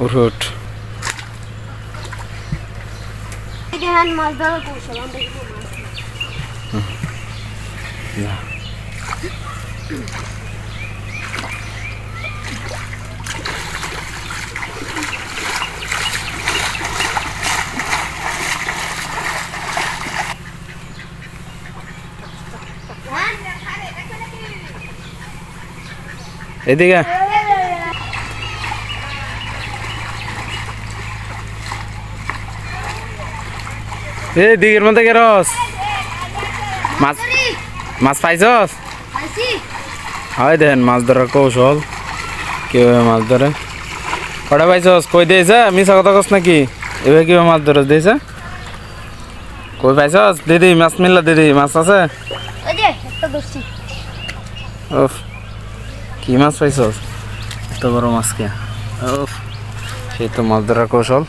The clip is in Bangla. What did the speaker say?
উঠ মাছ ধরার কৌশল এদিকে এই দিকের মধ্যে গেরস মাছ মাছ পাইছস হয় দেন মাছ ধরার কৌশল কিভাবে মাছ ধরে কটা পাইছস কই দিয়েছে মিশা কথা কস নাকি এবার কিভাবে মাছ ধরে দিয়েছে কই পাইছস দিদি মাছ মিললা দিদি মাছ আছে ওফ কি মাছ পাইছস এত বড় মাছ কে ওফ সেই তো মাছ ধরার কৌশল